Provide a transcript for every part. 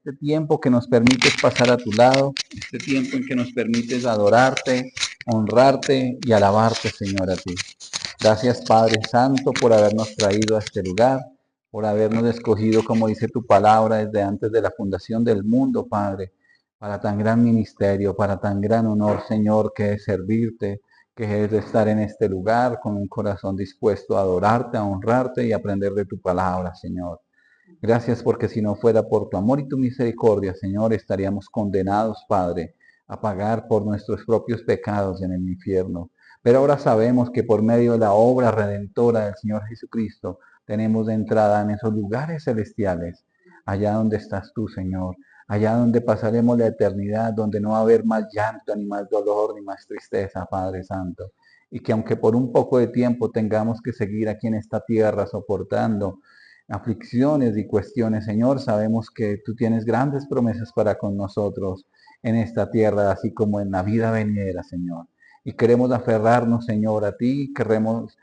este tiempo que nos permites pasar a tu lado, este tiempo en que nos permites adorarte, honrarte y alabarte, Señor, a ti. Gracias, Padre Santo, por habernos traído a este lugar, por habernos escogido, como dice tu palabra, desde antes de la fundación del mundo, Padre, para tan gran ministerio, para tan gran honor, Señor, que es servirte, que es estar en este lugar con un corazón dispuesto a adorarte, a honrarte y aprender de tu palabra, Señor. Gracias porque si no fuera por tu amor y tu misericordia, Señor, estaríamos condenados, Padre, a pagar por nuestros propios pecados en el infierno. Pero ahora sabemos que por medio de la obra redentora del Señor Jesucristo, tenemos entrada en esos lugares celestiales, allá donde estás tú, Señor, allá donde pasaremos la eternidad, donde no va a haber más llanto, ni más dolor, ni más tristeza, Padre Santo. Y que aunque por un poco de tiempo tengamos que seguir aquí en esta tierra soportando aflicciones y cuestiones, Señor, sabemos que tú tienes grandes promesas para con nosotros en esta tierra, así como en la vida venidera, Señor. Y queremos aferrarnos, Señor, a ti, queremos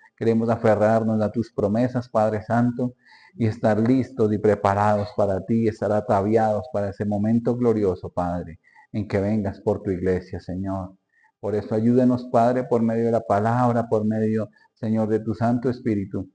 aferrarnos a tus promesas, Padre Santo, y estar listos y preparados para ti, estar ataviados para ese momento glorioso, Padre, en que vengas por tu iglesia, Señor. Por eso ayúdenos, Padre, por medio de la palabra, por medio, Señor, de tu Santo Espíritu,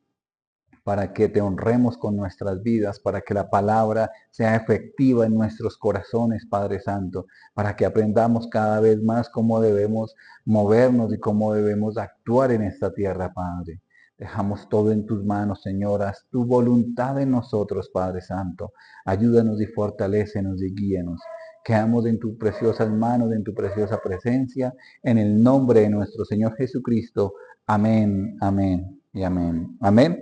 para que te honremos con nuestras vidas, para que la palabra sea efectiva en nuestros corazones, Padre Santo, para que aprendamos cada vez más cómo debemos movernos y cómo debemos actuar en esta tierra, Padre. Dejamos todo en tus manos, Señor. Haz tu voluntad en nosotros, Padre Santo. Ayúdanos y fortalécenos y guíenos. Quedamos en tus preciosas manos, en tu preciosa presencia, en el nombre de nuestro Señor Jesucristo. Amén, amén y amén. Amén.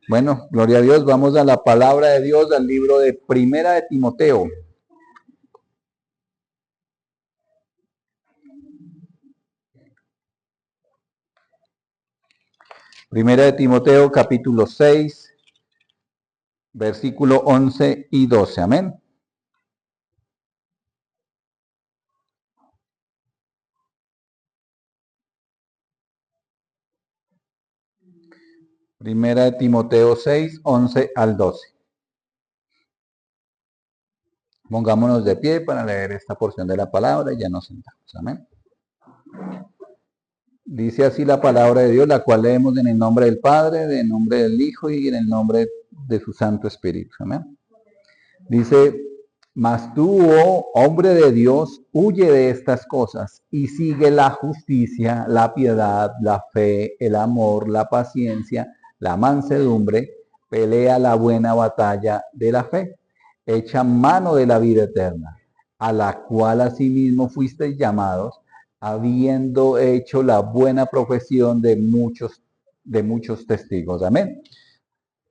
Bueno, gloria a Dios. Vamos a la palabra de Dios, al libro de Primera de Timoteo. Primera de Timoteo, capítulo 6, versículo 11 y 12. Amén. Primera de Timoteo 6, 11 al 12. Pongámonos de pie para leer esta porción de la palabra y ya nos sentamos. Amén. Dice así la palabra de Dios, la cual leemos en el nombre del Padre, en el nombre del Hijo y en el nombre de su Santo Espíritu. Amén. Dice, mas tú, oh hombre de Dios, huye de estas cosas y sigue la justicia, la piedad, la fe, el amor, la paciencia, la mansedumbre, pelea la buena batalla de la fe, echa mano de la vida eterna, a la cual asimismo fuisteis llamados, habiendo hecho la buena profesión de muchos testigos. Amén.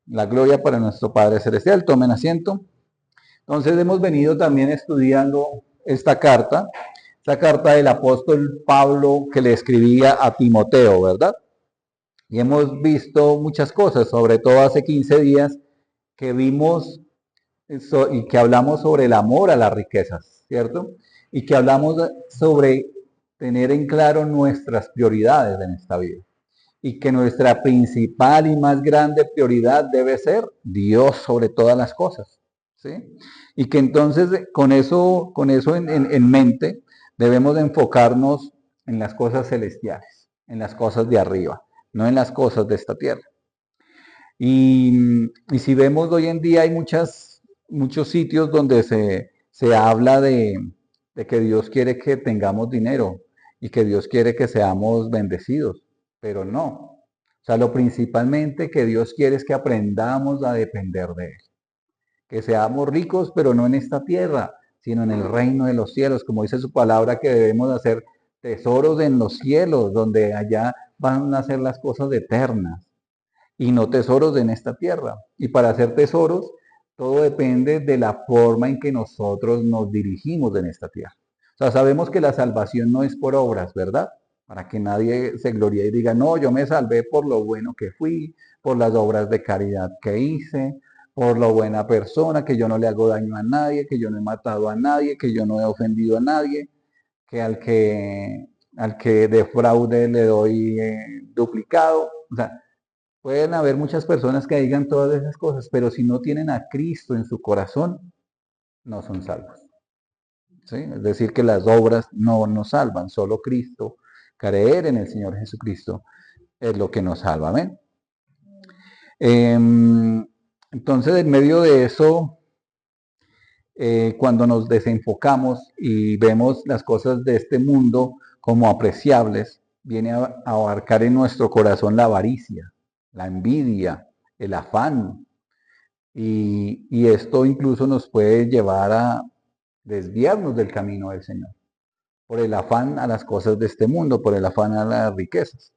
La gloria para nuestro Padre Celestial. Tomen asiento. Entonces hemos venido también estudiando esta carta del apóstol Pablo que le escribía a Timoteo, ¿verdad? Y hemos visto muchas cosas, sobre todo hace 15 días que vimos y que hablamos sobre el amor a las riquezas, ¿cierto? Y que hablamos sobre tener en claro nuestras prioridades en esta vida. Y que nuestra principal y más grande prioridad debe ser Dios sobre todas las cosas, ¿sí? Y que entonces con eso en mente debemos enfocarnos en las cosas celestiales, en las cosas de arriba, no en las cosas de esta tierra. Y si vemos hoy en día hay muchos sitios donde se habla de que Dios quiere que tengamos dinero y que Dios quiere que seamos bendecidos, pero no. O sea, lo principalmente que Dios quiere es que aprendamos a depender de Él. Que seamos ricos, pero no en esta tierra, sino en el reino de los cielos, como dice su palabra, que debemos hacer tesoros en los cielos, donde allá van a ser las cosas eternas y no tesoros en esta tierra. Y para hacer tesoros, todo depende de la forma en que nosotros nos dirigimos en esta tierra. O sea, sabemos que la salvación no es por obras, ¿verdad? Para que nadie se gloríe y diga, no, yo me salvé por lo bueno que fui, por las obras de caridad que hice, por lo buena persona, que yo no le hago daño a nadie, que yo no he matado a nadie, que yo no he ofendido a nadie, que al que defraude le doy duplicado. O sea, pueden haber muchas personas que digan todas esas cosas, pero si no tienen a Cristo en su corazón, no son salvos. ¿Sí? Es decir, que las obras no nos salvan, solo Cristo, creer en el Señor Jesucristo es lo que nos salva. Amén. Entonces, en medio de eso, cuando nos desenfocamos y vemos las cosas de este mundo como apreciables, viene a abarcar en nuestro corazón la avaricia, la envidia, el afán. Y esto incluso nos puede llevar a desviarnos del camino del Señor, por el afán a las cosas de este mundo, por el afán a las riquezas.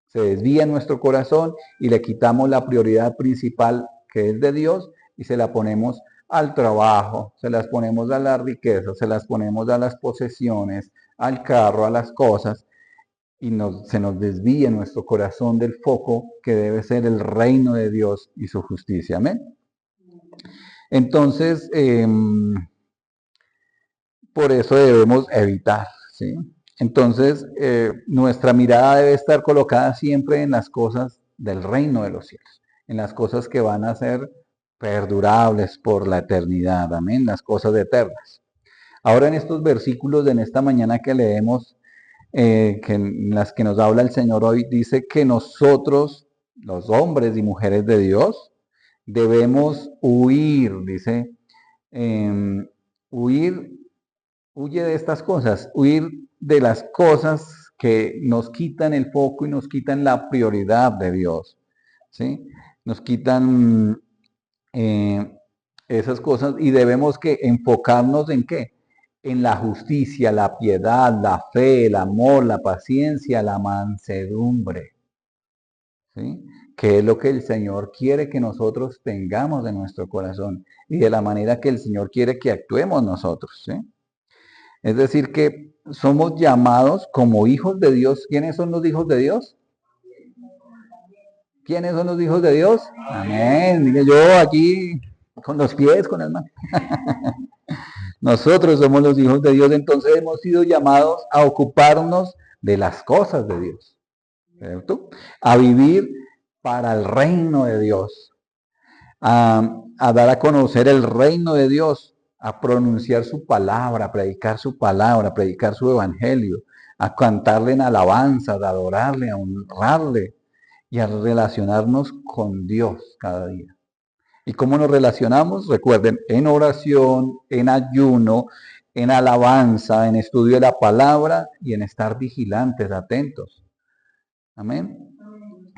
Se desvía nuestro corazón y le quitamos la prioridad principal que es de Dios y se la ponemos al trabajo, se las ponemos a las riquezas, se las ponemos a las posesiones, al carro, a las cosas, y se nos desvía nuestro corazón del foco que debe ser el reino de Dios y su justicia. Amén. Entonces, por eso debemos evitar, ¿sí? Entonces, nuestra mirada debe estar colocada siempre en las cosas del reino de los cielos, en las cosas que van a ser perdurables por la eternidad, amén, las cosas eternas. Ahora en estos versículos de en esta mañana que leemos, en las que nos habla el Señor hoy, dice que nosotros, los hombres y mujeres de Dios, debemos huir, dice, huir. Huye de estas cosas, huir de las cosas que nos quitan el foco y nos quitan la prioridad de Dios, ¿sí? Nos quitan esas cosas y debemos que enfocarnos en qué? En la justicia, la piedad, la fe, el amor, la paciencia, la mansedumbre, ¿sí? Que es lo que el Señor quiere que nosotros tengamos en nuestro corazón y de la manera que el Señor quiere que actuemos nosotros, ¿sí? Es decir, que somos llamados como hijos de Dios. ¿Quiénes son los hijos de Dios? ¿Quiénes son los hijos de Dios? Amén. Mire, yo aquí con los pies, con las manos. Nosotros somos los hijos de Dios, entonces hemos sido llamados a ocuparnos de las cosas de Dios, ¿cierto? A vivir para el reino de Dios, a dar a conocer el reino de Dios, a pronunciar su palabra, a predicar su evangelio, a cantarle en alabanza, a adorarle, a honrarle y a relacionarnos con Dios cada día. ¿Y cómo nos relacionamos? Recuerden, en oración, en ayuno, en alabanza, en estudio de la palabra y en estar vigilantes, atentos. Amén.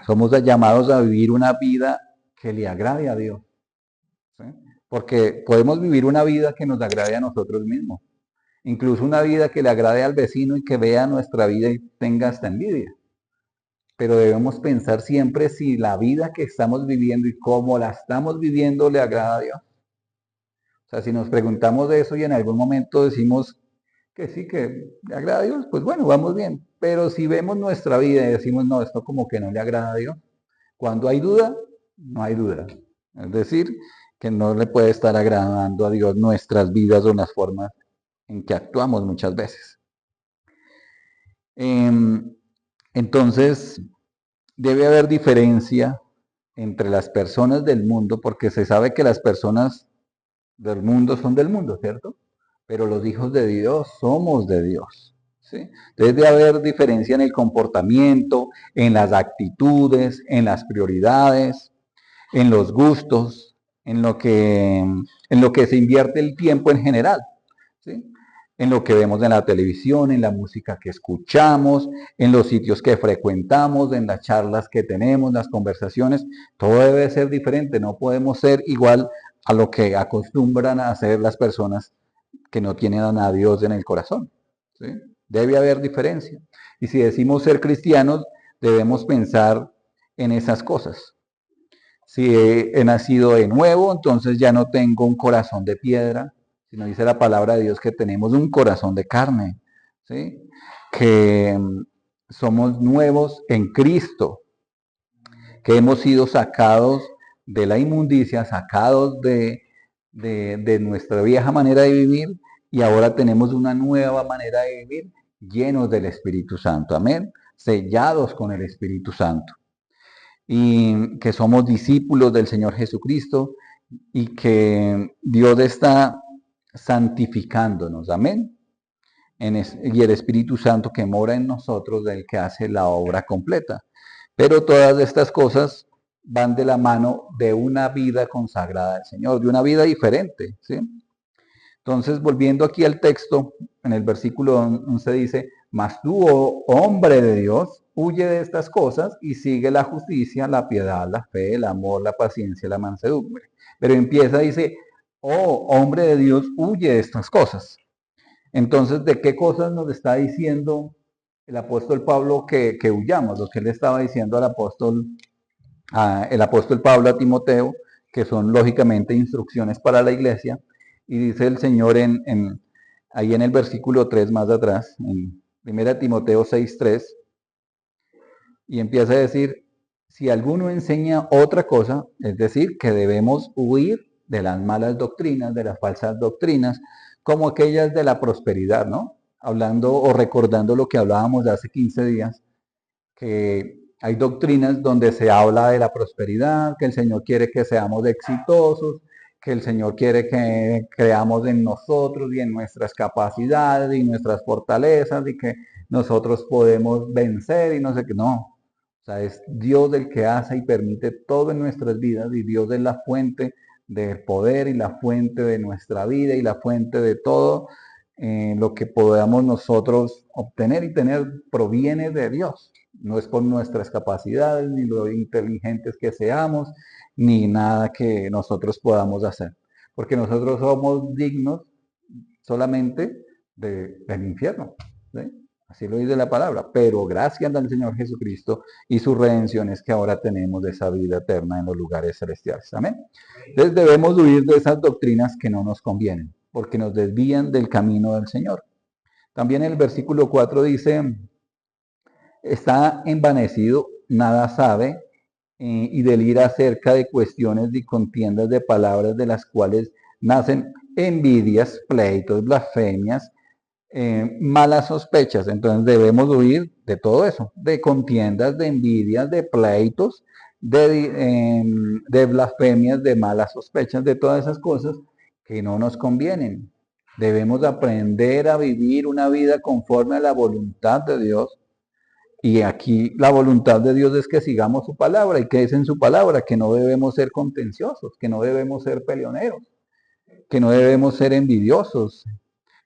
Somos llamados a vivir una vida que le agrade a Dios. ¿Sí? Porque podemos vivir una vida que nos agrade a nosotros mismos. Incluso una vida que le agrade al vecino y que vea nuestra vida y tenga hasta envidia. Pero debemos pensar siempre si la vida que estamos viviendo y cómo la estamos viviendo le agrada a Dios. O sea, si nos preguntamos de eso y en algún momento decimos que sí, que le agrada a Dios, pues bueno, vamos bien. Pero si vemos nuestra vida y decimos, no, esto como que no le agrada a Dios, cuando hay duda, no hay duda. Es decir, que no le puede estar agradando a Dios nuestras vidas o las formas en que actuamos muchas veces. Entonces, debe haber diferencia entre las personas del mundo, porque se sabe que las personas del mundo son del mundo, ¿cierto? Pero los hijos de Dios somos de Dios. ¿Sí? Entonces debe haber diferencia en el comportamiento, en las actitudes, en las prioridades, en los gustos, en lo que se invierte el tiempo en general, ¿sí? En lo que vemos en la televisión, en la música que escuchamos, en los sitios que frecuentamos, en las charlas que tenemos, las conversaciones, todo debe ser diferente, no podemos ser igual a lo que acostumbran a hacer las personas que no tienen a Dios en el corazón, ¿sí? Debe haber diferencia. Y si decimos ser cristianos, debemos pensar en esas cosas. Si he nacido de nuevo, entonces ya no tengo un corazón de piedra, sino dice la palabra de Dios que tenemos un corazón de carne, ¿sí? Que somos nuevos en Cristo, que hemos sido sacados de la inmundicia, sacados de nuestra vieja manera de vivir y ahora tenemos una nueva manera de vivir llenos del Espíritu Santo, amén, sellados con el Espíritu Santo. Y que somos discípulos del Señor Jesucristo y que Dios está santificándonos. Amén. Y el Espíritu Santo que mora en nosotros, el que hace la obra completa. Pero todas estas cosas van de la mano de una vida consagrada al Señor, de una vida diferente, ¿sí? Entonces, volviendo aquí al texto, en el versículo 11 dice, mas tú, oh hombre de Dios, huye de estas cosas y sigue la justicia, la piedad, la fe, el amor, la paciencia, la mansedumbre. Pero empieza, dice, oh hombre de Dios, huye de estas cosas. Entonces, ¿de qué cosas nos está diciendo el apóstol Pablo que huyamos? Lo que él estaba diciendo el apóstol Pablo a Timoteo, que son lógicamente instrucciones para la iglesia, y dice el Señor ahí en el versículo 3 más atrás, en 1 Timoteo 6:3, y empieza a decir, si alguno enseña otra cosa, es decir, que debemos huir de las malas doctrinas, de las falsas doctrinas, como aquellas de la prosperidad, ¿no? Hablando o recordando lo que hablábamos de hace 15 días, que hay doctrinas donde se habla de la prosperidad, que el Señor quiere que seamos exitosos, que el Señor quiere que creamos en nosotros y en nuestras capacidades y nuestras fortalezas y que nosotros podemos vencer y no sé qué. No, o sea, es Dios el que hace y permite todo en nuestras vidas y Dios es la fuente del poder y la fuente de nuestra vida y la fuente de todo lo que podamos nosotros obtener y tener proviene de Dios. No es por nuestras capacidades, ni lo inteligentes que seamos, ni nada que nosotros podamos hacer. Porque nosotros somos dignos solamente del infierno. ¿Sí? Así lo dice la palabra. Pero gracias al Señor Jesucristo y su redención es que ahora tenemos esa vida eterna en los lugares celestiales. Amén. Entonces debemos huir de esas doctrinas que no nos convienen, porque nos desvían del camino del Señor. También el versículo 4 dice, está envanecido, nada sabe, y delira acerca de cuestiones y contiendas de palabras de las cuales nacen envidias, pleitos, blasfemias, malas sospechas. Entonces debemos huir de todo eso, de contiendas, de envidias, de pleitos, de blasfemias, de malas sospechas, de todas esas cosas que no nos convienen. Debemos aprender a vivir una vida conforme a la voluntad de Dios. Y aquí la voluntad de Dios es que sigamos su palabra. ¿Y que es en su palabra? Que no debemos ser contenciosos, que no debemos ser peleoneros, que no debemos ser envidiosos,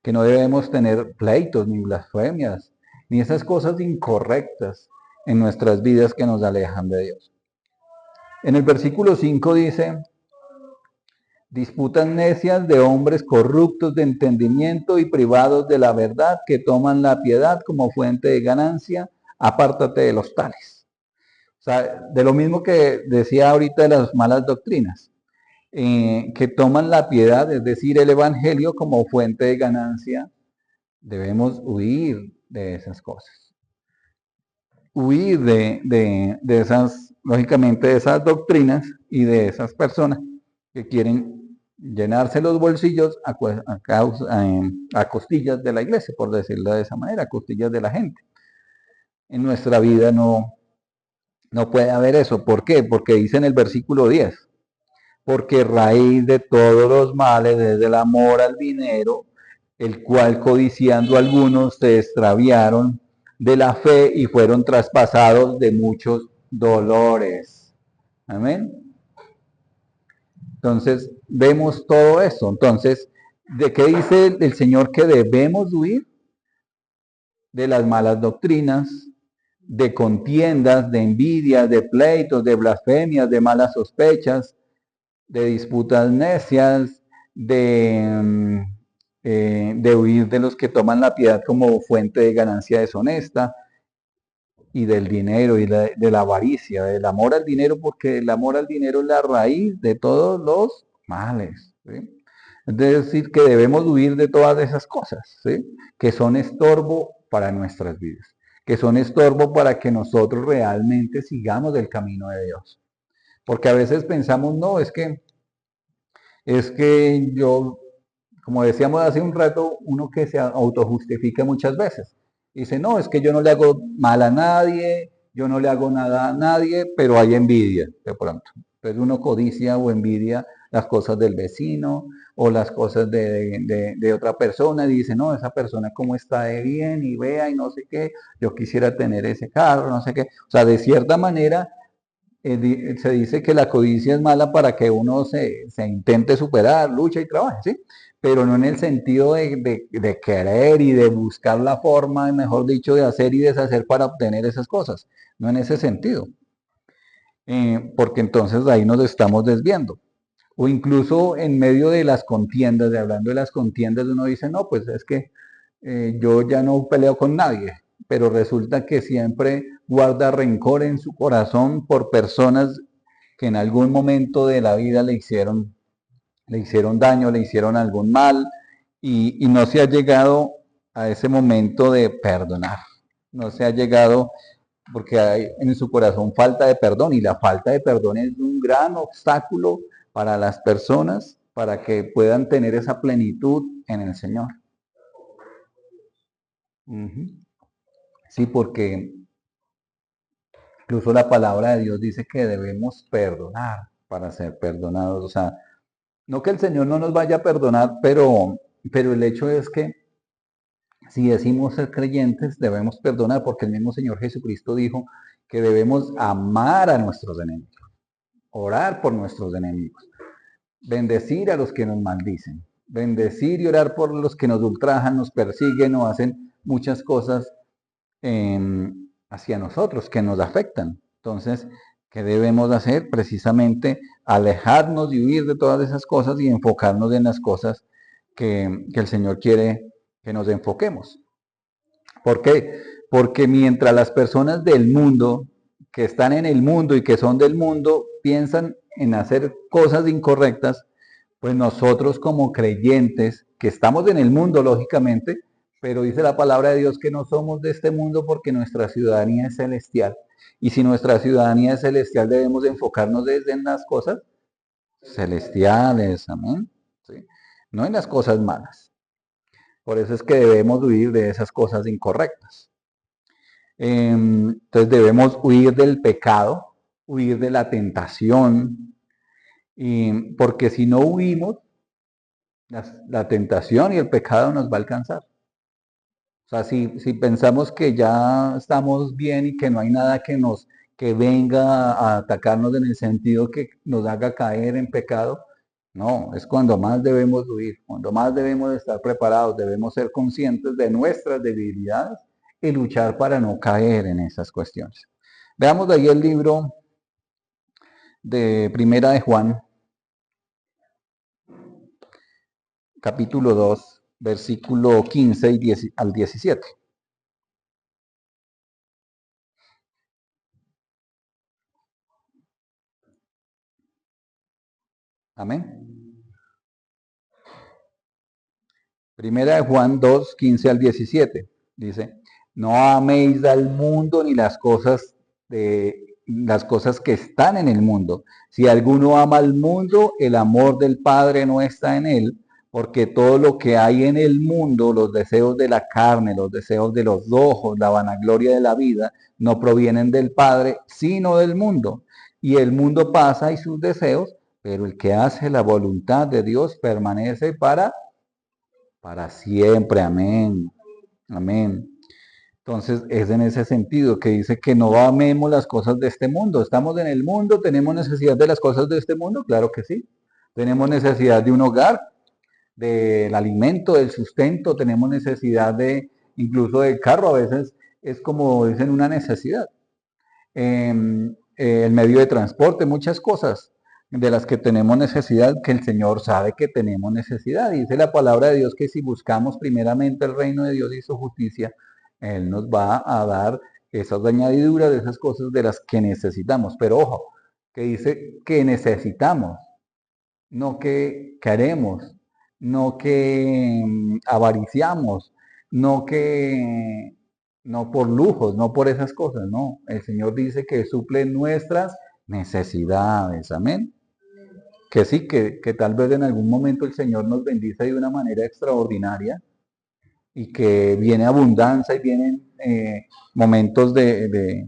que no debemos tener pleitos, ni blasfemias, ni esas cosas incorrectas en nuestras vidas que nos alejan de Dios. En el versículo 5 dice, disputas necias de hombres corruptos de entendimiento y privados de la verdad, que toman la piedad como fuente de ganancia, apártate de los tales. O sea, de lo mismo que decía ahorita de las malas doctrinas, que toman la piedad, es decir, el evangelio como fuente de ganancia, debemos huir de esas cosas. Huir de esas, lógicamente, de esas doctrinas y de esas personas que quieren llenarse los bolsillos a costillas de la iglesia, por decirlo de esa manera, a costillas de la gente. En nuestra vida no puede haber eso. ¿Por qué? Porque dice en el versículo 10, porque raíz de todos los males es el amor al dinero, el cual codiciando algunos se extraviaron de la fe y fueron traspasados de muchos dolores. Amén. Entonces, vemos todo eso. Entonces, ¿de qué dice el Señor que debemos huir? De las malas doctrinas, de contiendas, de envidias, de pleitos, de blasfemias, de malas sospechas, de disputas necias, de huir de los que toman la piedad como fuente de ganancia deshonesta, y del dinero y de la avaricia, del amor al dinero, porque el amor al dinero es la raíz de todos los males. ¿Sí? Es decir, que debemos huir de todas esas cosas, ¿sí? Que son estorbo para nuestras vidas, que son estorbo para que nosotros realmente sigamos el camino de Dios. Porque a veces pensamos, no, es que yo, como decíamos hace un rato, uno que se autojustifica muchas veces. Dice, no, es que yo no le hago mal a nadie, yo no le hago nada a nadie, pero hay envidia de pronto. Entonces uno codicia o envidia las cosas del vecino o las cosas de otra persona y dice, no, esa persona cómo está de bien y vea y no sé qué, yo quisiera tener ese carro, no sé qué. O sea, de cierta manera se dice que la codicia es mala para que uno se intente superar, lucha y trabaje, ¿sí? Pero no en el sentido de querer y de buscar la forma, mejor dicho, de hacer y deshacer para obtener esas cosas. No en ese sentido. Porque entonces ahí nos estamos desviando. O incluso en medio de las contiendas, de hablando de las contiendas, uno dice, no, pues es que yo ya no peleo con nadie, pero resulta que siempre guarda rencor en su corazón por personas que en algún momento de la vida le hicieron daño, le hicieron algún mal y no se ha llegado a ese momento de perdonar. No se ha llegado porque hay en su corazón falta de perdón y la falta de perdón es un gran obstáculo para las personas para que puedan tener esa plenitud en el Señor. Sí, porque incluso la palabra de Dios dice que debemos perdonar para ser perdonados. O sea, no que el Señor no nos vaya a perdonar, pero el hecho es que si decimos ser creyentes, debemos perdonar, porque el mismo Señor Jesucristo dijo que debemos amar a nuestros enemigos, orar por nuestros enemigos, bendecir a los que nos maldicen, bendecir y orar por los que nos ultrajan, nos persiguen o hacen muchas cosas hacia nosotros que nos afectan. Entonces, ¿qué debemos hacer? Precisamente alejarnos y huir de todas esas cosas y enfocarnos en las cosas que el Señor quiere que nos enfoquemos. ¿Por qué? Porque mientras las personas del mundo, que están en el mundo y que son del mundo, piensan en hacer cosas incorrectas, pues nosotros como creyentes, que estamos en el mundo, lógicamente, pero dice la palabra de Dios que no somos de este mundo porque nuestra ciudadanía es celestial. Y si nuestra ciudadanía es celestial, debemos enfocarnos desde en las cosas celestiales, amén. ¿Sí? No en las cosas malas. Por eso es que debemos huir de esas cosas incorrectas. Entonces debemos huir del pecado, huir de la tentación, porque si no huimos, la tentación y el pecado nos va a alcanzar. O sea, si pensamos que ya estamos bien y que no hay nada que venga a atacarnos en el sentido que nos haga caer en pecado, no, es cuando más debemos huir, cuando más debemos estar preparados, debemos ser conscientes de nuestras debilidades y luchar para no caer en esas cuestiones. Veamos de ahí el libro de Primera de Juan, capítulo 2, versículo 15 al 17. Amén. Primera de Juan 2, 15 al 17. Dice, no améis al mundo ni las cosas que están en el mundo. Si alguno ama al mundo, el amor del Padre no está en él, porque todo lo que hay en el mundo, los deseos de la carne, los deseos de los ojos, la vanagloria de la vida, no provienen del Padre, sino del mundo. Y el mundo pasa y sus deseos, pero el que hace la voluntad de Dios permanece para siempre. Amén. Amén. Entonces es en ese sentido que dice que no amemos las cosas de este mundo. Estamos en el mundo, tenemos necesidad de las cosas de este mundo, claro que sí. Tenemos necesidad de un hogar, del alimento, del sustento, tenemos necesidad de incluso del carro, a veces es como dicen una necesidad. El medio de transporte, muchas cosas de las que tenemos necesidad, que el Señor sabe que tenemos necesidad. Dice la palabra de Dios que si buscamos primeramente el reino de Dios y su justicia, Él nos va a dar esas añadiduras de esas cosas de las que necesitamos. Pero ojo, que dice que necesitamos, no que queremos, no que avariciamos, no que no por lujos, no por esas cosas, no. El Señor dice que suple nuestras necesidades, amén. Que sí, que tal vez en algún momento el Señor nos bendice de una manera extraordinaria y que viene abundancia y vienen momentos de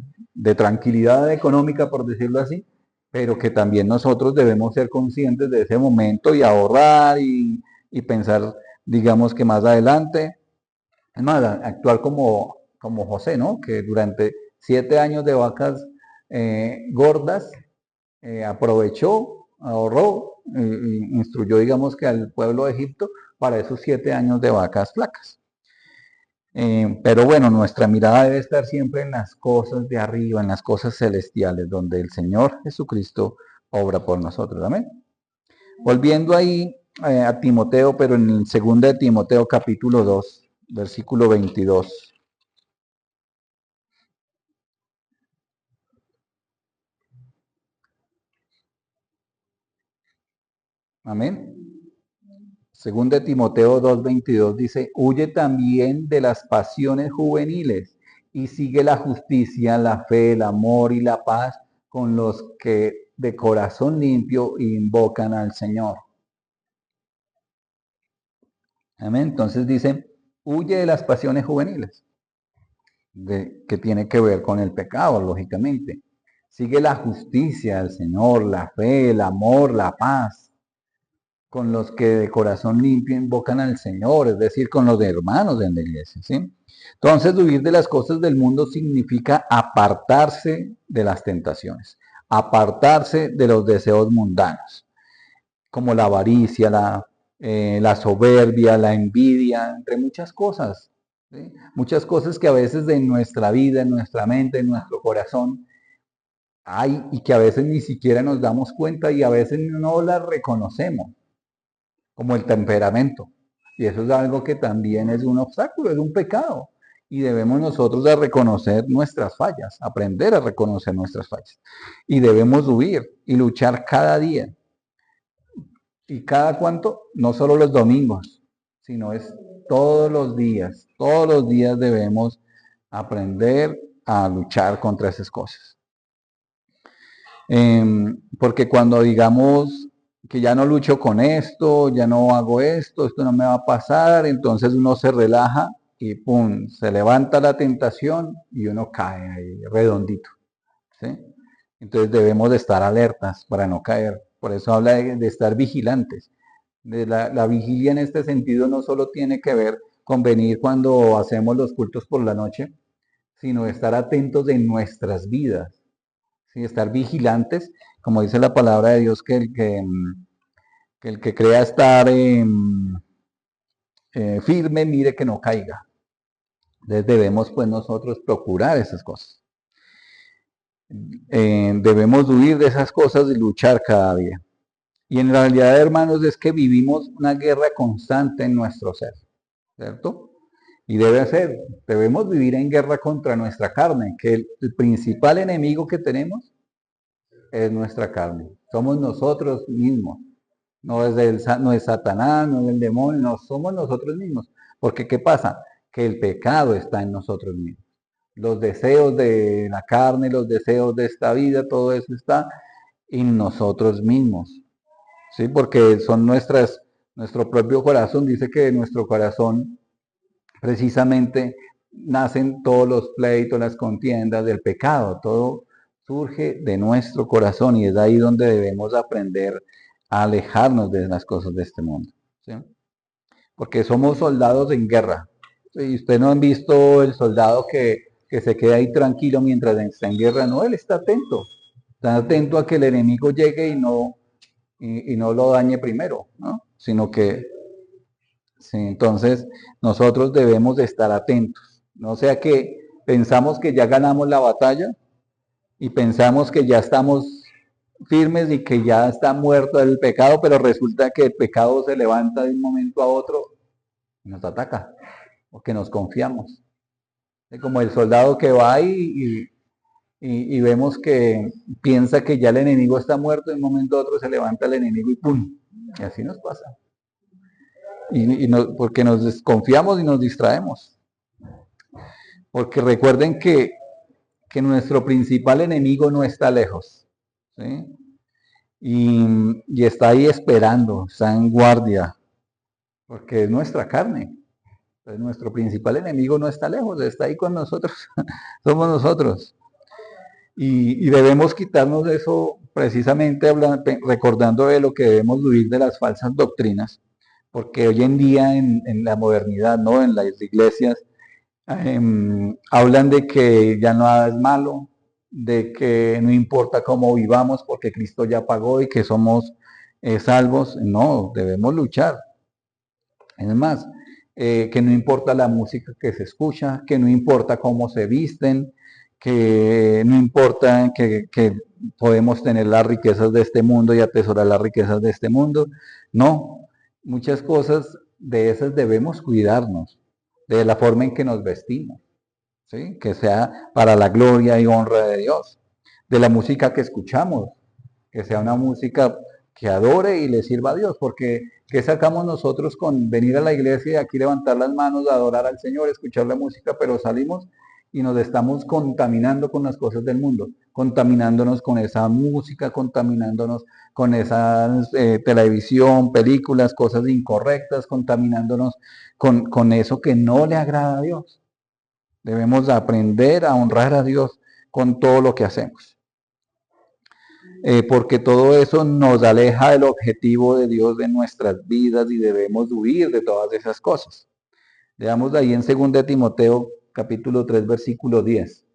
tranquilidad económica, por decirlo así, pero que también nosotros debemos ser conscientes de ese momento y ahorrar y pensar, digamos que más adelante, es más, actuar como José, ¿no? Que durante 7 años de vacas gordas aprovechó, ahorró, instruyó, digamos que al pueblo de Egipto para esos 7 años de vacas flacas. Pero bueno, nuestra mirada debe estar siempre en las cosas de arriba, en las cosas celestiales, donde el Señor Jesucristo obra por nosotros. Amén. Volviendo ahí a Timoteo, pero en el 2 de Timoteo capítulo 2, versículo 22. Amén. Según de Timoteo 2:22 dice, huye también de las pasiones juveniles y sigue la justicia, la fe, el amor y la paz con los que de corazón limpio invocan al Señor. Amén. Entonces dice, huye de las pasiones juveniles, que tiene que ver con el pecado, lógicamente. Sigue la justicia del Señor, la fe, el amor, la paz con los que de corazón limpio invocan al Señor, es decir, con los hermanos de la iglesia, ¿sí? Entonces, huir de las cosas del mundo significa apartarse de las tentaciones, apartarse de los deseos mundanos, como la avaricia, la soberbia, la envidia, entre muchas cosas, ¿sí? Muchas cosas que a veces en nuestra vida, en nuestra mente, en nuestro corazón hay y que a veces ni siquiera nos damos cuenta y a veces no las reconocemos como el temperamento. Y eso es algo que también es un obstáculo, es un pecado. Y debemos nosotros de reconocer nuestras fallas, aprender a reconocer nuestras fallas. Y debemos huir y luchar cada día. ¿Y cada cuánto? No solo los domingos, sino es todos los días. Todos los días debemos aprender a luchar contra esas cosas. Porque cuando digamos que ya no lucho con esto, ya no hago esto no me va a pasar, entonces uno se relaja y pum, se levanta la tentación y uno cae ahí redondito, ¿sí? Entonces debemos de estar alertas para no caer. Por eso habla de estar vigilantes. La vigilia en este sentido no solo tiene que ver con venir cuando hacemos los cultos por la noche, sino estar atentos en nuestras vidas. ¿Sí? Estar vigilantes, como dice la palabra de Dios, que el que crea estar firme, mire que no caiga. Entonces debemos pues nosotros procurar esas cosas. Debemos huir de esas cosas y luchar cada día. Y en realidad, hermanos, es que vivimos una guerra constante en nuestro ser, ¿cierto? Y debemos vivir en guerra contra nuestra carne, que el principal enemigo que tenemos es nuestra carne. Somos nosotros mismos. No es Satanás, no es el demonio, no somos nosotros mismos. Porque ¿qué pasa? Que el pecado está en nosotros mismos. Los deseos de la carne, los deseos de esta vida, todo eso está en nosotros mismos. ¿Sí? Porque son nuestro propio corazón. Dice que de nuestro corazón precisamente nacen todos los pleitos, las contiendas del pecado. Todo surge de nuestro corazón y es ahí donde debemos aprender a alejarnos de las cosas de este mundo. ¿Sí? Porque somos soldados en guerra. Y ustedes no han visto el soldado que se queda ahí tranquilo mientras está en guerra. No, él está atento a que el enemigo llegue y no lo dañe primero, ¿no? Sino que, sí, entonces nosotros debemos de estar atentos. No sea que pensamos que ya ganamos la batalla y pensamos que ya estamos firmes y que ya está muerto el pecado, pero resulta que el pecado se levanta de un momento a otro y nos ataca, porque nos confiamos. Es como el soldado que va ahí y vemos que piensa que ya el enemigo está muerto, de un momento a otro se levanta el enemigo y ¡pum! Y así nos pasa. Porque nos desconfiamos y nos distraemos. Porque recuerden que nuestro principal enemigo no está lejos. ¿Sí? Y está ahí esperando, está en guardia, porque es nuestra carne. Entonces, nuestro principal enemigo no está lejos, está ahí con nosotros, somos nosotros. Y debemos quitarnos eso precisamente recordando de lo que debemos huir de las falsas doctrinas, porque hoy en día en la modernidad, ¿no? En las iglesias, hablan de que ya nada es malo, de que no importa cómo vivamos porque Cristo ya pagó y que somos salvos. No, debemos luchar. Es más, que no importa la música que se escucha, que no importa cómo se visten, que no importa que podemos tener las riquezas de este mundo y atesorar las riquezas de este mundo. No, muchas cosas de esas debemos cuidarnos, de la forma en que nos vestimos, ¿sí? Que sea para la gloria y honra de Dios, de la música que escuchamos, que sea una música que adore y le sirva a Dios, porque ¿qué sacamos nosotros con venir a la iglesia y aquí levantar las manos, adorar al Señor, escuchar la música, pero salimos y nos estamos contaminando con las cosas del mundo, contaminándonos con esa música, contaminándonos con esa televisión, películas, cosas incorrectas, contaminándonos con eso que no le agrada a Dios? Debemos aprender a honrar a Dios con todo lo que hacemos. Porque todo eso nos aleja del objetivo de Dios de nuestras vidas y debemos huir de todas esas cosas. Leamos ahí en 2 Timoteo capítulo 3 versículo 10.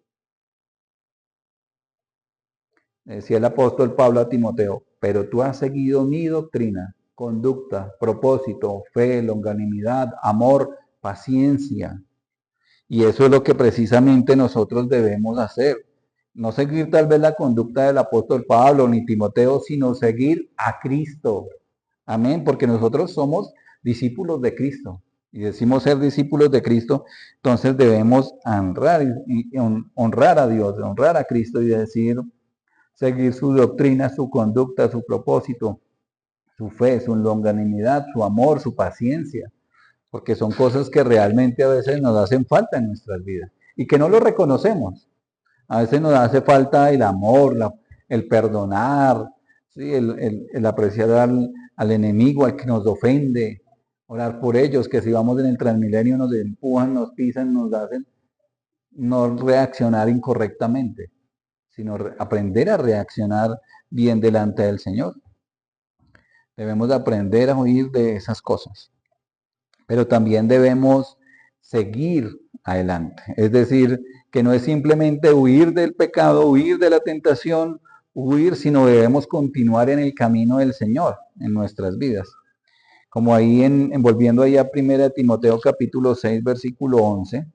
Decía el apóstol Pablo a Timoteo: pero tú has seguido mi doctrina, conducta, propósito, fe, longanimidad, amor, paciencia. Y eso es lo que precisamente nosotros debemos hacer. No seguir tal vez la conducta del apóstol Pablo ni Timoteo, sino seguir a Cristo. Amén, porque nosotros somos discípulos de Cristo. Y decimos ser discípulos de Cristo, entonces debemos honrar a Dios, honrar a Cristo y decir, seguir su doctrina, su conducta, su propósito, su fe, su longanimidad, su amor, su paciencia, porque son cosas que realmente a veces nos hacen falta en nuestras vidas y que no lo reconocemos. A veces nos hace falta el amor, el perdonar, ¿sí? El apreciar al enemigo, al que nos ofende, orar por ellos, que si vamos en el Transmilenio nos empujan, nos pisan, nos hacen no reaccionar incorrectamente, sino aprender a reaccionar bien delante del Señor. Debemos aprender a huir de esas cosas, pero también debemos seguir adelante. Es decir, que no es simplemente huir del pecado, huir de la tentación, huir, sino debemos continuar en el camino del Señor en nuestras vidas. Como ahí volviendo ahí a 1 Timoteo capítulo 6, versículo 11,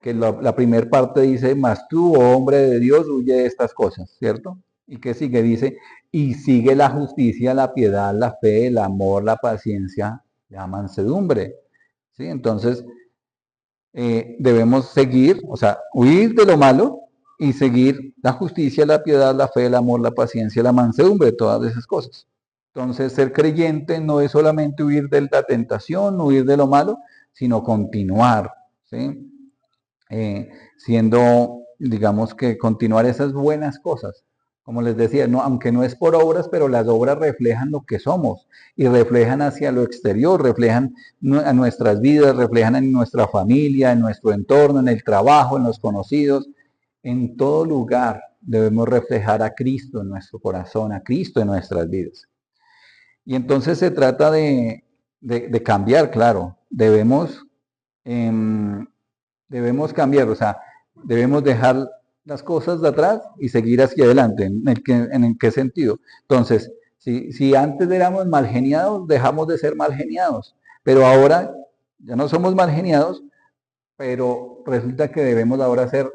que la primera parte dice, mas tú, oh hombre de Dios, huye de estas cosas, ¿cierto? ¿Y qué sigue? Dice, y sigue la justicia, la piedad, la fe, el amor, la paciencia, la mansedumbre. ¿Sí? Entonces, debemos seguir, o sea, huir de lo malo y seguir la justicia, la piedad, la fe, el amor, la paciencia, la mansedumbre, todas esas cosas. Entonces, ser creyente no es solamente huir de la tentación, huir de lo malo, sino continuar, ¿sí? Siendo, digamos que continuar esas buenas cosas. Como les decía, no, aunque no es por obras, pero las obras reflejan lo que somos y reflejan hacia lo exterior, reflejan a nuestras vidas, reflejan en nuestra familia, en nuestro entorno, en el trabajo, en los conocidos. En todo lugar debemos reflejar a Cristo en nuestro corazón, a Cristo en nuestras vidas. Y entonces se trata de cambiar, claro. Debemos cambiar, o sea, debemos dejar las cosas de atrás y seguir hacia adelante. ¿En qué sentido? Entonces, si antes éramos mal geniados, dejamos de ser mal geniados, pero ahora ya no somos mal geniados, pero resulta que debemos ahora ser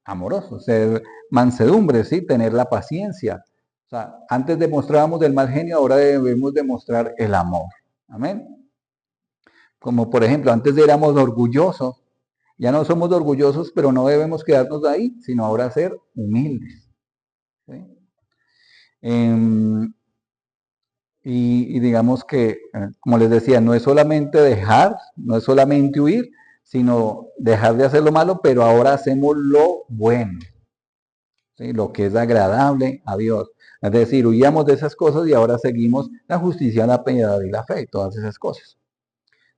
amorosos, ser mansedumbre, ¿sí? Tener la paciencia. O sea, antes demostrábamos el mal genio, ahora debemos demostrar el amor. Amén. Como por ejemplo, antes éramos orgullosos, ya no somos orgullosos, pero no debemos quedarnos ahí, sino ahora ser humildes. ¿Sí? Y digamos que, como les decía, no es solamente dejar, no es solamente huir, sino dejar de hacer lo malo, pero ahora hacemos lo bueno, ¿sí? Lo que es agradable a Dios. Es decir, huíamos de esas cosas y ahora seguimos la justicia, la piedad y la fe, todas esas cosas.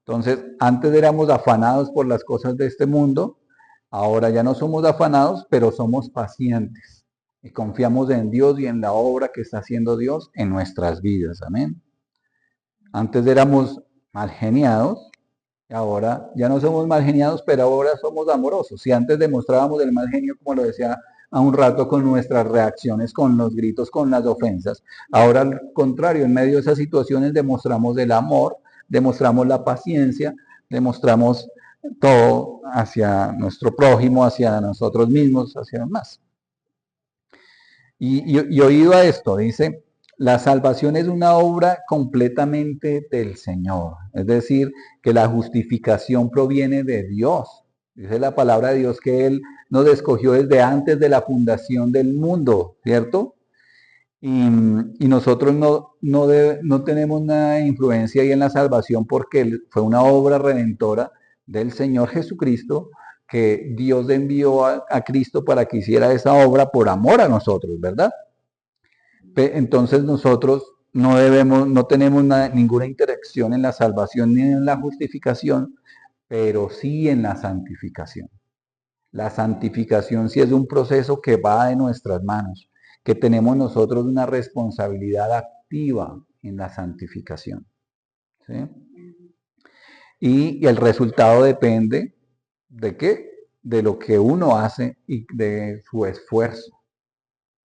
Entonces, antes éramos afanados por las cosas de este mundo, Ahora ya no somos afanados, pero somos pacientes. Y confiamos en Dios y en la obra que está haciendo Dios en nuestras vidas. Amén. Antes éramos mal geniados, y ahora ya no somos mal geniados, pero ahora somos amorosos. Si antes demostrábamos el mal genio, como lo decía a un rato, con nuestras reacciones, con los gritos, con las ofensas, ahora al contrario, en medio de esas situaciones demostramos el amor, demostramos la paciencia, demostramos todo hacia nuestro prójimo, hacia nosotros mismos, hacia demás. Y oído a esto, dice, la salvación es una obra completamente del Señor. Es decir, que la justificación proviene de Dios. Dice la palabra de Dios que Él nos escogió desde antes de la fundación del mundo, ¿cierto? Y nosotros no tenemos una influencia ahí en la salvación porque fue una obra redentora del Señor Jesucristo que Dios envió a Cristo para que hiciera esa obra por amor a nosotros, ¿verdad? Entonces nosotros no tenemos ninguna interacción en la salvación ni en la justificación, pero sí en la santificación. La santificación sí es un proceso que va de nuestras manos, que tenemos nosotros una responsabilidad activa en la santificación. ¿Sí? Y el resultado depende de qué? De lo que uno hace y de su esfuerzo.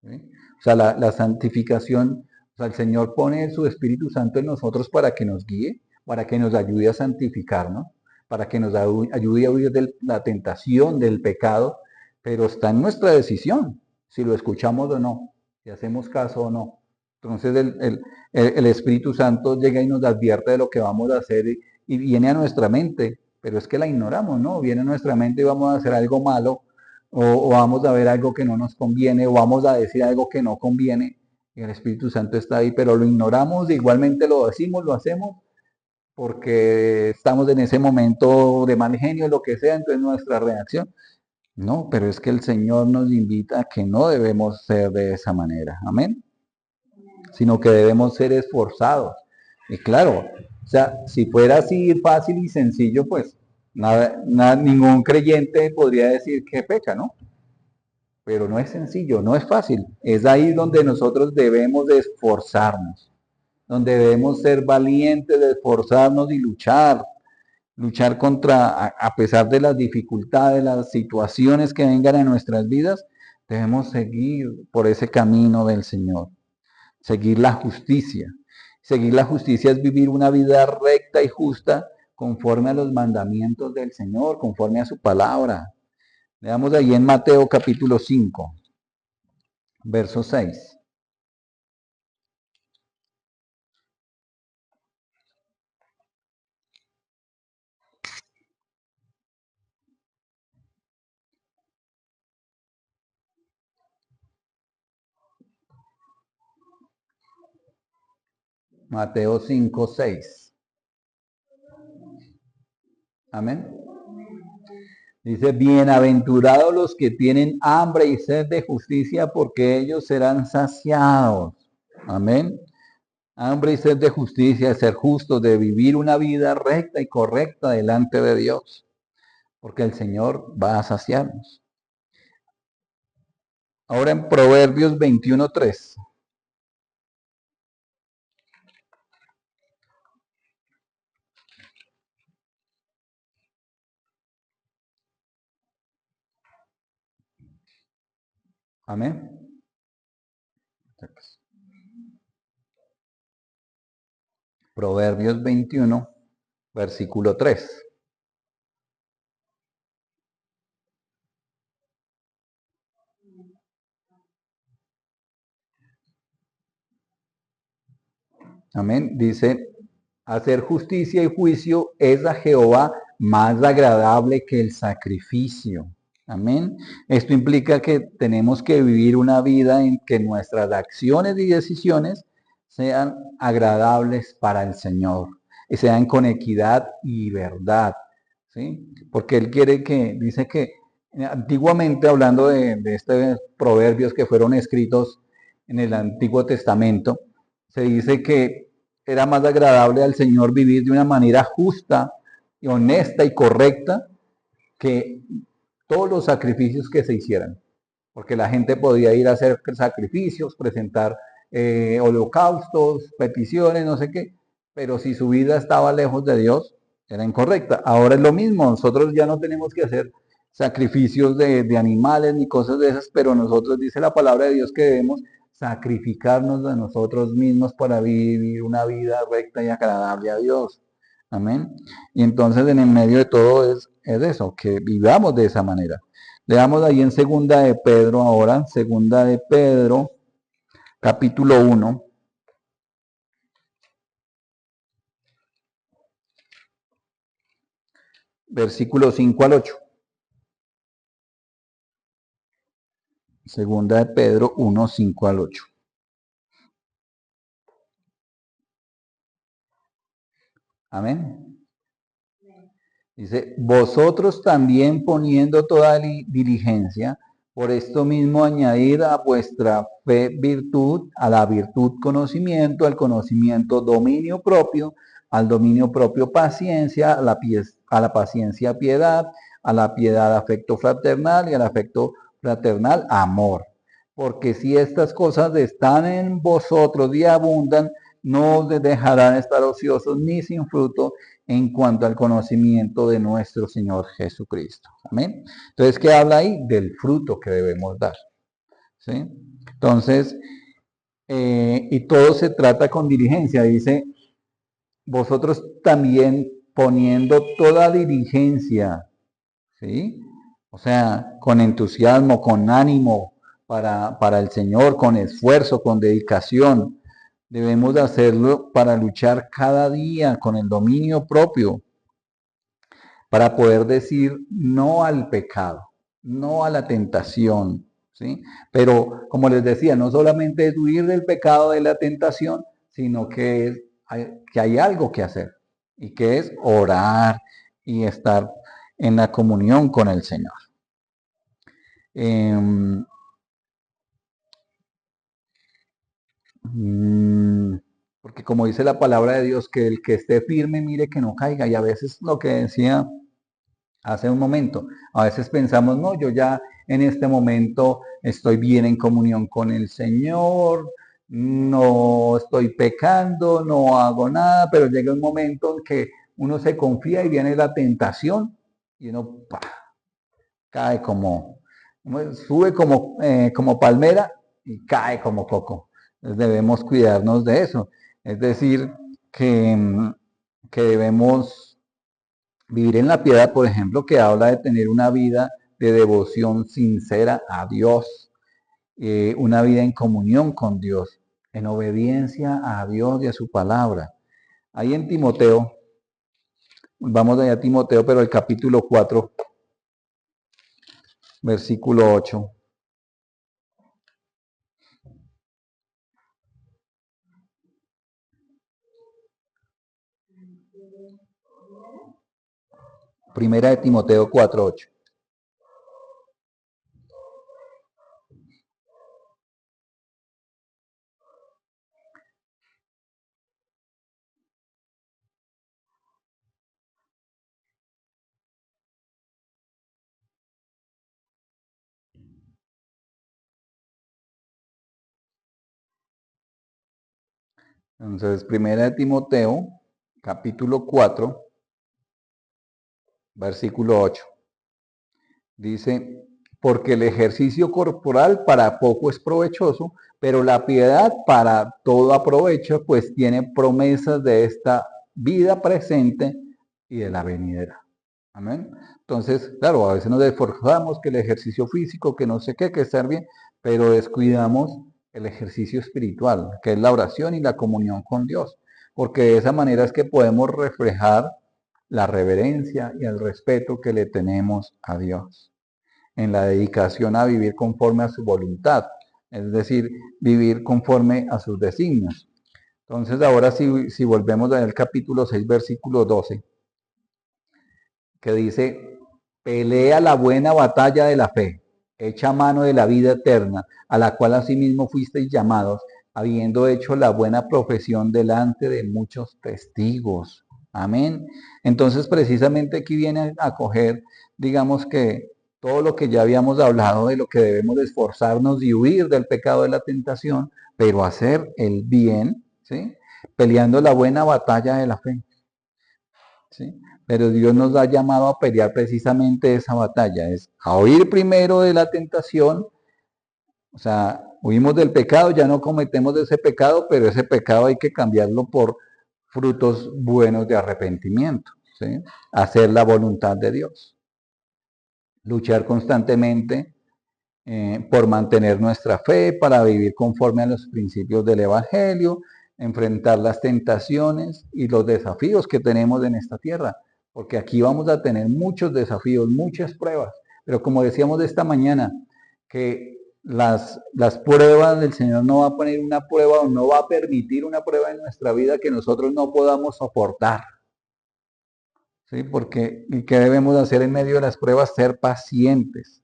¿Sí? O sea, la santificación, o sea, el Señor pone su Espíritu Santo en nosotros para que nos guíe, para que nos ayude a santificarnos, para que nos ayude a huir de la tentación, del pecado, pero está en nuestra decisión, si lo escuchamos o no, si hacemos caso o no. Entonces el Espíritu Santo llega y nos advierte de lo que vamos a hacer y viene a nuestra mente, pero es que la ignoramos, ¿no? Viene a nuestra mente y vamos a hacer algo malo o vamos a ver algo que no nos conviene, o vamos a decir algo que no conviene, y el Espíritu Santo está ahí, pero lo ignoramos, igualmente lo decimos, lo hacemos, porque estamos en ese momento de mal genio, lo que sea, entonces nuestra reacción. No, pero es que el Señor nos invita a que no debemos ser de esa manera, amén, sino que debemos ser esforzados. Y claro, o sea, si fuera así fácil y sencillo, pues ningún creyente podría decir que peca, ¿no? Pero no es sencillo, no es fácil. Es ahí donde nosotros debemos de esforzarnos, donde debemos ser valientes, de esforzarnos y luchar contra, a pesar de las dificultades, las situaciones que vengan a nuestras vidas, debemos seguir por ese camino del Señor, seguir la justicia. Seguir la justicia es vivir una vida recta y justa conforme a los mandamientos del Señor, conforme a su palabra. Veamos ahí en Mateo capítulo 5. Verso 6. Mateo 5, 6. Amén. Dice, bienaventurados los que tienen hambre y sed de justicia, porque ellos serán saciados. Amén. Hambre y sed de justicia, de ser justos, de vivir una vida recta y correcta delante de Dios, porque el Señor va a saciarnos. Ahora en Proverbios 21, 3. Amén. Proverbios 21, versículo 3. Amén. Dice, hacer justicia y juicio es a Jehová más agradable que el sacrificio. Amén. Esto implica que tenemos que vivir una vida en que nuestras acciones y decisiones sean agradables para el Señor y sean con equidad y verdad. ¿Sí? Porque Él quiere que, dice que antiguamente, hablando de estos proverbios que fueron escritos en el Antiguo Testamento, se dice que era más agradable al Señor vivir de una manera justa, y honesta y correcta que todos los sacrificios que se hicieran, porque la gente podía ir a hacer sacrificios, presentar holocaustos, peticiones, no sé qué, pero si su vida estaba lejos de Dios, era incorrecta. Ahora es lo mismo, nosotros ya no tenemos que hacer sacrificios de animales ni cosas de esas, pero nosotros dice la palabra de Dios que debemos sacrificarnos de nosotros mismos para vivir una vida recta y agradable a Dios. Amén. Y entonces en el medio de todo es eso, que vivamos de esa manera. Leamos ahí en segunda de Pedro ahora, segunda de Pedro, capítulo 1. Versículo 5 al 8. Segunda de Pedro 1, 5 al 8. Amén. Dice, vosotros también poniendo toda diligencia, por esto mismo añadir a vuestra fe virtud, a la virtud conocimiento, al conocimiento dominio propio, al dominio propio paciencia, a la paciencia piedad, a la piedad afecto fraternal y al afecto fraternal amor. Porque si estas cosas están en vosotros y abundan, no os dejarán estar ociosos ni sin fruto en cuanto al conocimiento de nuestro Señor Jesucristo. Amén. Entonces, ¿qué habla ahí? Del fruto que debemos dar. ¿Sí? Entonces, y todo se trata con diligencia. Dice, vosotros también poniendo toda diligencia, ¿sí? O sea, con entusiasmo, con ánimo para el Señor, con esfuerzo, con dedicación. Debemos de hacerlo para luchar cada día con el dominio propio, para poder decir no al pecado, no a la tentación, ¿sí? Pero como les decía, no solamente es huir del pecado, de la tentación, sino que hay algo que hacer y que es orar y estar en la comunión con el Señor. Porque como dice la palabra de Dios, que el que esté firme mire que no caiga. Y a veces lo que decía hace un momento, a veces pensamos, no, yo ya en este momento estoy bien en comunión con el Señor, no estoy pecando, no hago nada, pero llega un momento en que uno se confía y viene la tentación y uno cae sube como palmera y cae como coco. Entonces debemos cuidarnos de eso. Es decir, que debemos vivir en la piedad, por ejemplo, que habla de tener una vida de devoción sincera a Dios, una vida en comunión con Dios, en obediencia a Dios y a su palabra. Ahí en Timoteo, vamos allá a Timoteo, pero el capítulo 4, versículo 8. Primera de Timoteo 4:8. Entonces, primera de Timoteo, capítulo 4, versículo 8. Dice, porque el ejercicio corporal para poco es provechoso, pero la piedad para todo aprovecha, pues tiene promesas de esta vida presente y de la venidera. Amén. Entonces, claro, a veces nos esforzamos que el ejercicio físico, que no sé qué, que estar bien, pero descuidamos el ejercicio espiritual, que es la oración y la comunión con Dios, porque de esa manera es que podemos reflejar la reverencia y el respeto que le tenemos a Dios, en la dedicación a vivir conforme a su voluntad, es decir, vivir conforme a sus designios. Entonces, ahora si volvemos al capítulo 6, versículo 12, que dice, pelea la buena batalla de la fe, echa mano de la vida eterna, a la cual asimismo fuisteis llamados, habiendo hecho la buena profesión delante de muchos testigos. Amén. Entonces, precisamente aquí viene a coger, digamos que todo lo que ya habíamos hablado de lo que debemos de esforzarnos y huir del pecado de la tentación, pero hacer el bien, ¿sí? Peleando la buena batalla de la fe, ¿sí? Pero Dios nos ha llamado a pelear precisamente esa batalla, es a huir primero de la tentación, o sea, huimos del pecado, ya no cometemos ese pecado, pero ese pecado hay que cambiarlo por frutos buenos de arrepentimiento, ¿sí? Hacer la voluntad de Dios, luchar constantemente por mantener nuestra fe, para vivir conforme a los principios del Evangelio, enfrentar las tentaciones y los desafíos que tenemos en esta tierra, porque aquí vamos a tener muchos desafíos, muchas pruebas, pero como decíamos esta mañana, que las pruebas del Señor no va a poner una prueba o no va a permitir una prueba en nuestra vida que nosotros no podamos soportar. ¿Sí? Porque ¿qué debemos hacer en medio de las pruebas? Ser pacientes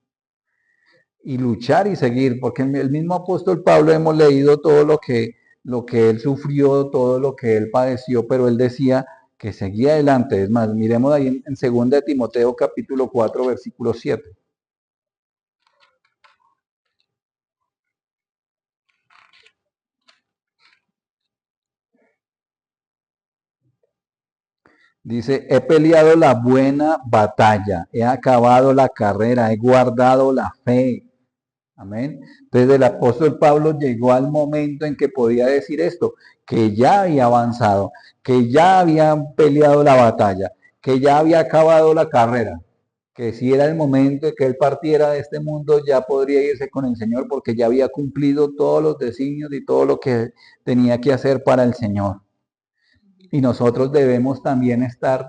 y luchar y seguir, porque el mismo apóstol Pablo hemos leído todo lo que él sufrió, todo lo que él padeció, pero él decía que seguía adelante. Es más, miremos ahí en 2 de Timoteo capítulo 4, versículo 7. Dice, he peleado la buena batalla, he acabado la carrera, he guardado la fe. Amén. Entonces el apóstol Pablo llegó al momento en que podía decir esto, que ya había avanzado, que ya había peleado la batalla, que ya había acabado la carrera, que si era el momento de que él partiera de este mundo, ya podría irse con el Señor porque ya había cumplido todos los designios y todo lo que tenía que hacer para el Señor. Y nosotros debemos también estar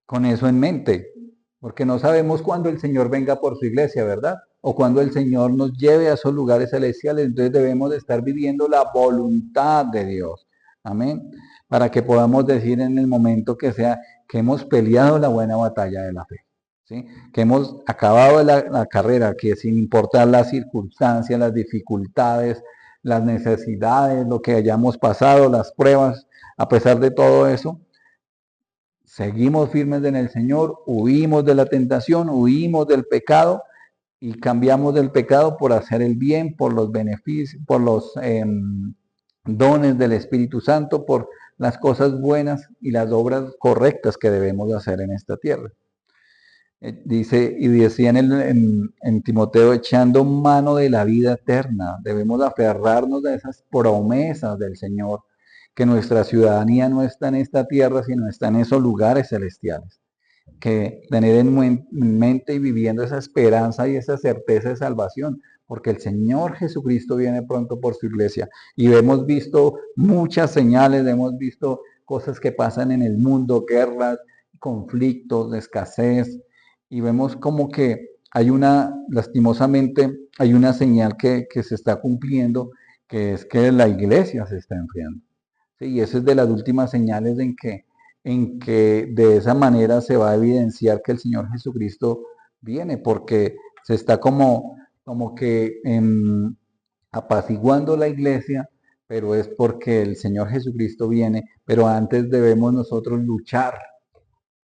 con eso en mente, porque no sabemos cuándo el Señor venga por su iglesia, ¿verdad? O cuándo el Señor nos lleve a esos lugares celestiales. Entonces debemos de estar viviendo la voluntad de Dios. Amén. Para que podamos decir en el momento que sea que hemos peleado la buena batalla de la fe. ¿Sí? Que hemos acabado la carrera, que sin importar las circunstancias, las dificultades, las necesidades, lo que hayamos pasado, las pruebas, a pesar de todo eso, seguimos firmes en el Señor, huimos de la tentación, huimos del pecado y cambiamos del pecado por hacer el bien, por los beneficios, por los dones del Espíritu Santo, por las cosas buenas y las obras correctas que debemos hacer en esta tierra. Dice, y decía en Timoteo, echando mano de la vida eterna, debemos aferrarnos a esas promesas del Señor, que nuestra ciudadanía no está en esta tierra, sino está en esos lugares celestiales. Que tener en mente y viviendo esa esperanza y esa certeza de salvación, porque el Señor Jesucristo viene pronto por su iglesia. Y hemos visto muchas señales, hemos visto cosas que pasan en el mundo, guerras, conflictos, escasez, y vemos como que hay lastimosamente, hay una señal que se está cumpliendo, que es que la iglesia se está enfriando. ¿Sí? Y esa es de las últimas señales en que de esa manera se va a evidenciar que el Señor Jesucristo viene, porque se está como que apaciguando la iglesia, pero es porque el Señor Jesucristo viene, pero antes debemos nosotros luchar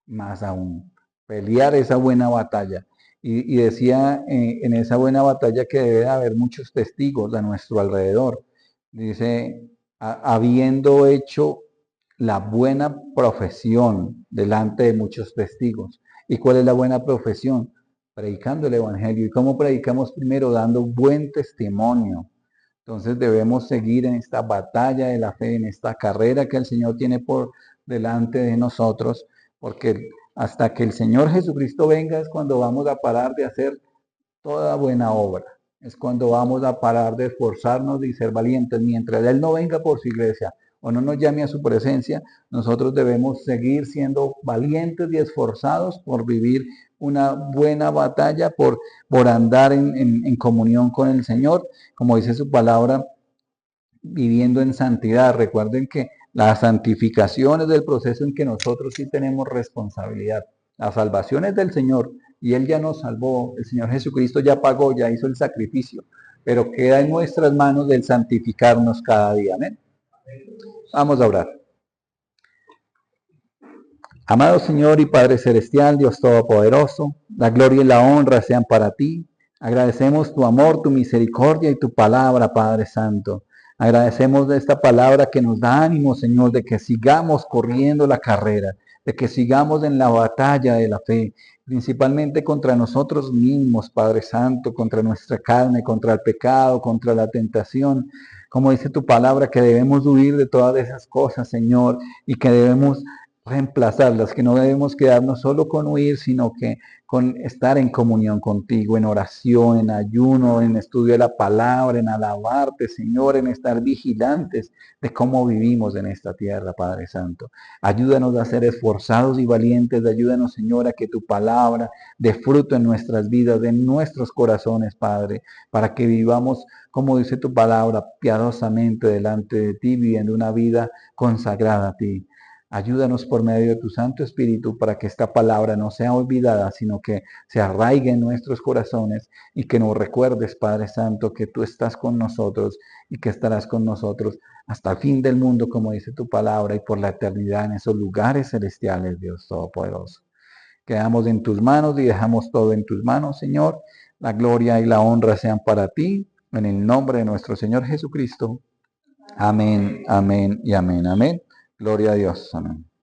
más aún, pelear esa buena batalla. Y decía en esa buena batalla que debe haber muchos testigos a nuestro alrededor. Dice, habiendo hecho la buena profesión delante de muchos testigos. ¿Y cuál es la buena profesión? Predicando el Evangelio. ¿Y cómo predicamos? Primero dando buen testimonio. Entonces debemos seguir en esta batalla de la fe, en esta carrera que el Señor tiene por delante de nosotros, porque hasta que el Señor Jesucristo venga es cuando vamos a parar de hacer toda buena obra. Es cuando vamos a parar de esforzarnos y ser valientes. Mientras Él no venga por su iglesia o no nos llame a su presencia, nosotros debemos seguir siendo valientes y esforzados por vivir una buena batalla, por andar en comunión con el Señor, como dice su palabra, viviendo en santidad. Recuerden que la santificación es el proceso en que nosotros sí tenemos responsabilidad. La salvación es del Señor y Él ya nos salvó. El Señor Jesucristo ya pagó, ya hizo el sacrificio, pero queda en nuestras manos el santificarnos cada día. Amén. Vamos a orar. Amado Señor y Padre Celestial, Dios Todopoderoso, La gloria y la honra sean para ti. Agradecemos tu amor, tu misericordia y tu palabra, Padre Santo. Agradecemos de esta palabra que nos da ánimo, Señor, de que sigamos corriendo la carrera, de que sigamos en la batalla de la fe, principalmente contra nosotros mismos, Padre Santo, contra nuestra carne, contra el pecado, contra la tentación. Como dice tu palabra, que debemos huir de todas esas cosas, Señor, y que debemos reemplazarlas, que no debemos quedarnos solo con huir, sino que con estar en comunión contigo, en oración, en ayuno, en estudio de la palabra, en alabarte, Señor, en estar vigilantes de cómo vivimos en esta tierra, Padre Santo. Ayúdanos a ser esforzados y valientes, ayúdanos, Señor, a que tu palabra dé fruto en nuestras vidas, en nuestros corazones, Padre, para que vivamos, como dice tu palabra, piadosamente delante de ti, viviendo una vida consagrada a ti. Ayúdanos por medio de tu Santo Espíritu para que esta palabra no sea olvidada, sino que se arraigue en nuestros corazones y que nos recuerdes, Padre Santo, que tú estás con nosotros y que estarás con nosotros hasta el fin del mundo, como dice tu palabra, y por la eternidad en esos lugares celestiales, Dios Todopoderoso. Quedamos en tus manos y dejamos todo en tus manos, Señor. La gloria y la honra sean para ti, en el nombre de nuestro Señor Jesucristo. Amén, amén y amén, amén. Gloria a Dios. Amén.